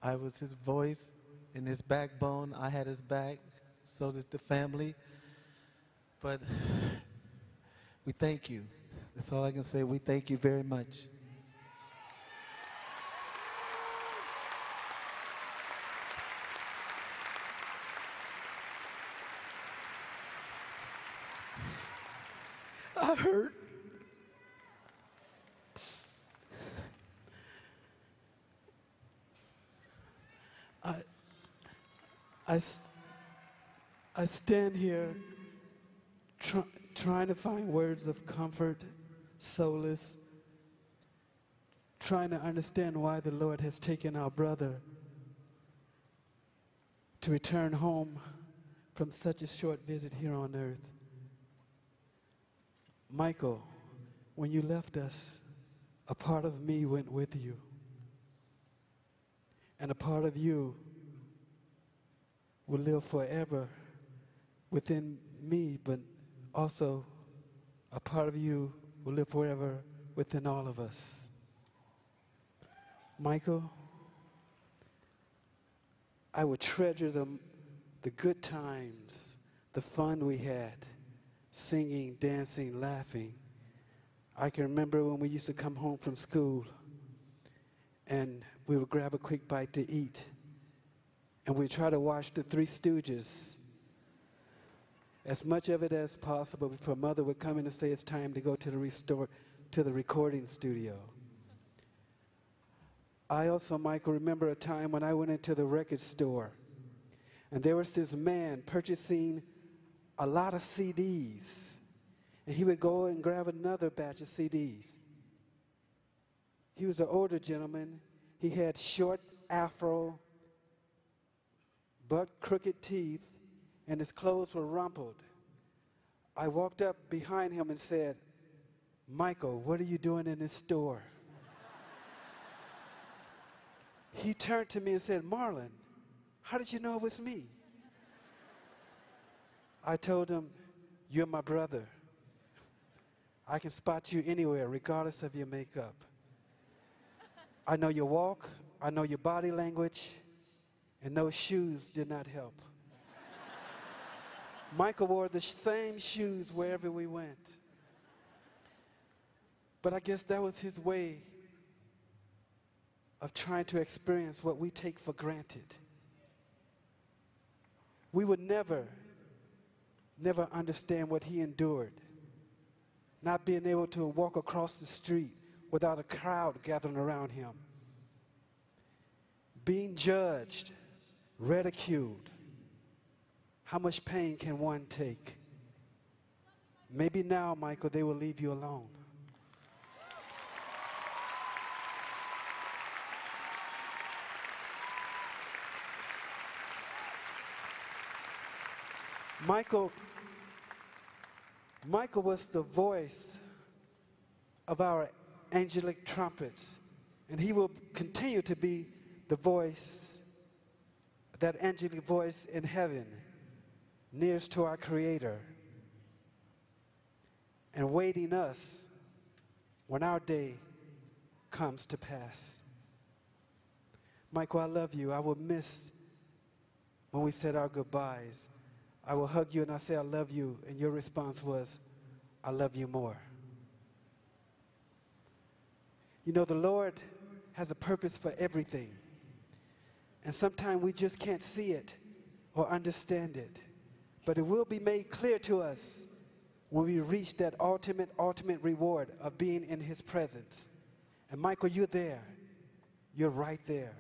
I was his voice and his backbone. I had his back, so did the family. But we thank you. That's all I can say. We thank you very much. I hurt. I, I, I stand here trying to find words of comfort, solace, trying to understand why the Lord has taken our brother to return home from such a short visit here on earth. Michael, when you left us, a part of me went with you. And a part of you will live forever within me, but also a part of you will live forever within all of us. Michael, I would treasure the good times, the fun we had, singing, dancing, laughing. I can remember when we used to come home from school and we would grab a quick bite to eat and we'd try to watch the Three Stooges, as much of it as possible before Mother would come in and say it's time to go to the recording studio. I also, Michael, remember a time when I went into the record store and there was this man purchasing a lot of CDs, and he would go and grab another batch of CDs. He was an older gentleman. He had short afro, butt crooked teeth, and his clothes were rumpled. I walked up behind him and said, "Michael, what are you doing in this store?" He turned to me and said, "Marlon, how did you know it was me?" I told him, "You're my brother. I can spot you anywhere, regardless of your makeup. I know your walk, I know your body language, and those shoes did not help." Michael wore the same shoes wherever we went. But I guess that was his way of trying to experience what we take for granted. We would never understand what he endured. Not being able to walk across the street without a crowd gathering around him. Being judged, ridiculed. How much pain can one take? Maybe now, Michael, they will leave you alone. Michael was the voice of our angelic trumpets, and he will continue to be the voice, that angelic voice in heaven, nearest to our Creator, and waiting us when our day comes to pass. Michael, I love you. I will miss when we said our goodbyes. I will hug you and I say, "I love you," and your response was, "I love you more." You know, the Lord has a purpose for everything, and sometimes we just can't see it or understand it, but it will be made clear to us when we reach that ultimate reward of being in His presence. And Michael, you're there. You're right there.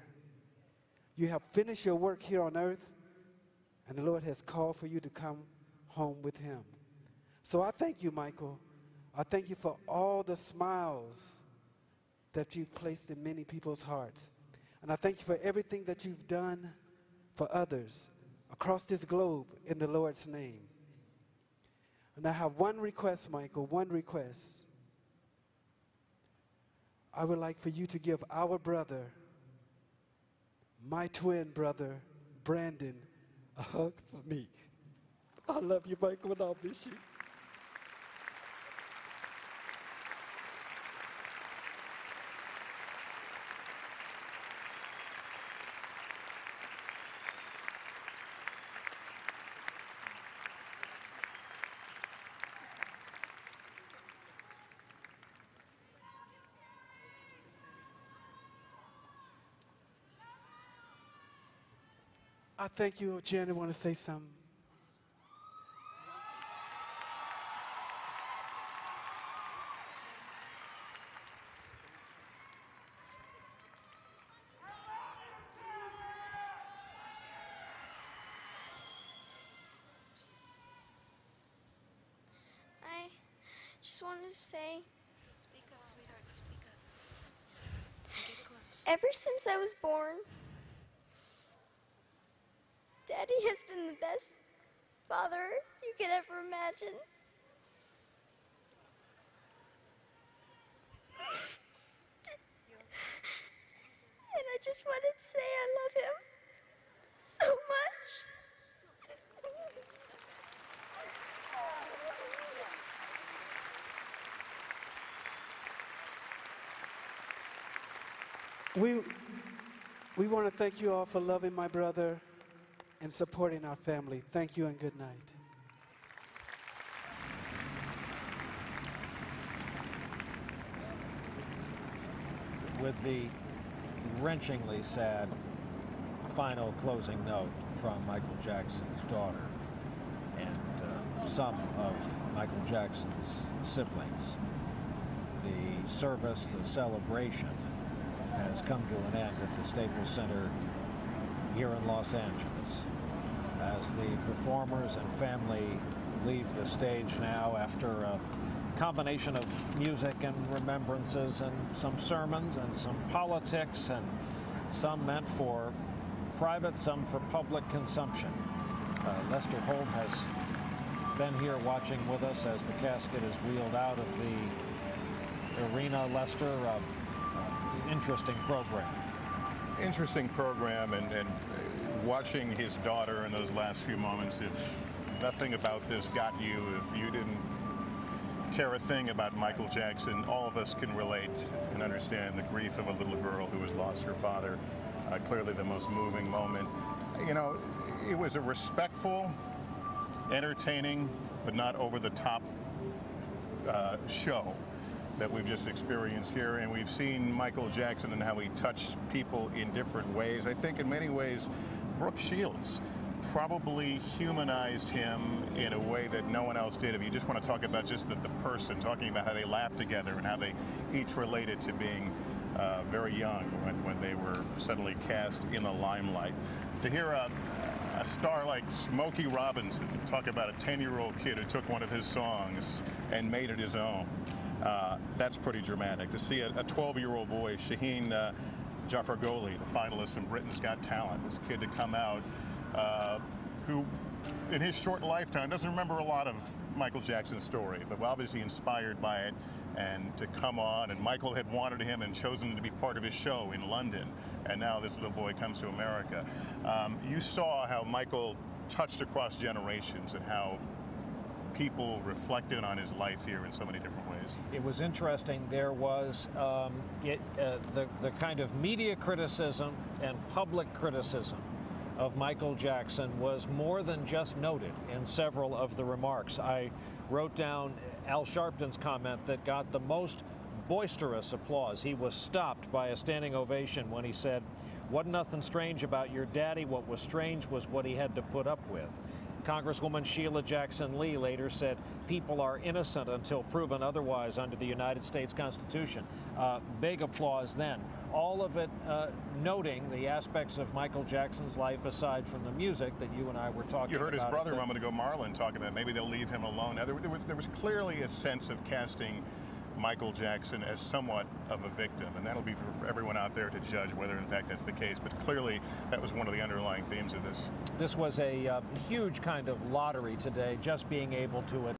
You have finished your work here on earth, and the Lord has called for you to come home with Him. So I thank you, Michael. I thank you for all the smiles that you've placed in many people's hearts. And I thank you for everything that you've done for others across this globe in the Lord's name. And I have one request, Michael, one request. I would like for you to give our brother, my twin brother, Brandon, a hug for me. I love you, Michael, and I'll miss you. I thank you, Janet. Want to say something? I just wanted to say, Speak up, sweetheart, speak up. Get close. ever since I was born, Daddy has been the best father you could ever imagine. And I just wanted to say I love him so much. We want to thank you all for loving my brother and supporting our family. Thank you and good night. With the wrenchingly sad final closing note from Michael Jackson's daughter and some of Michael Jackson's siblings, the service, the celebration has come to an end at the Staples Center here in Los Angeles. As the performers and family leave the stage now after a combination of music and remembrances and some sermons and some politics and some meant for private, some for public consumption. Lester Holt has been here watching with us as the casket is wheeled out of the arena. Lester, interesting program. Interesting program, and watching his daughter in those last few moments. If nothing about this got you, if you didn't care a thing about Michael Jackson, all of us can relate and understand the grief of a little girl who has lost her father. Clearly the most moving moment. You know, it was a respectful, entertaining, but not over-the-top show that we've just experienced here, and we've seen Michael Jackson and how he touched people in different ways. I think in many ways, Brooke Shields probably humanized him in a way that no one else did. If you just want to talk about just the person, talking about how they laughed together and how they each related to being very young when they were suddenly cast in the limelight. To hear a star like Smokey Robinson talk about a 10-year-old kid who took one of his songs and made it his own, that's pretty dramatic. To see a 12-year-old boy, Shaheen Jaffargoli, the finalist in Britain's Got Talent, this kid to come out who, in his short lifetime, doesn't remember a lot of Michael Jackson's story, but obviously inspired by it, and to come on, and Michael had wanted him and chosen him to be part of his show in London, and now this little boy comes to America. You saw how Michael touched across generations and how people reflected on his life here in so many different ways. It was interesting. There was the kind of media criticism and public criticism of Michael Jackson was more than just noted in several of the remarks. I wrote down Al Sharpton's comment that got the most boisterous applause. He was stopped by a standing ovation when he said, "Wasn't nothing strange about your daddy. What was strange was what he had to put up with." Congresswoman Sheila Jackson Lee later said, "People are innocent until proven otherwise under the United States Constitution." Big applause then. All of it noting the aspects of Michael Jackson's life aside from the music that you and I were talking about. You heard his brother a moment ago, Marlon, talking about maybe they'll leave him alone. Now, there was clearly a sense of casting Michael Jackson as somewhat of a victim, and that'll be for everyone out there to judge whether in fact that's the case, but clearly that was one of the underlying themes of this. This was a huge kind of lottery today, just being able to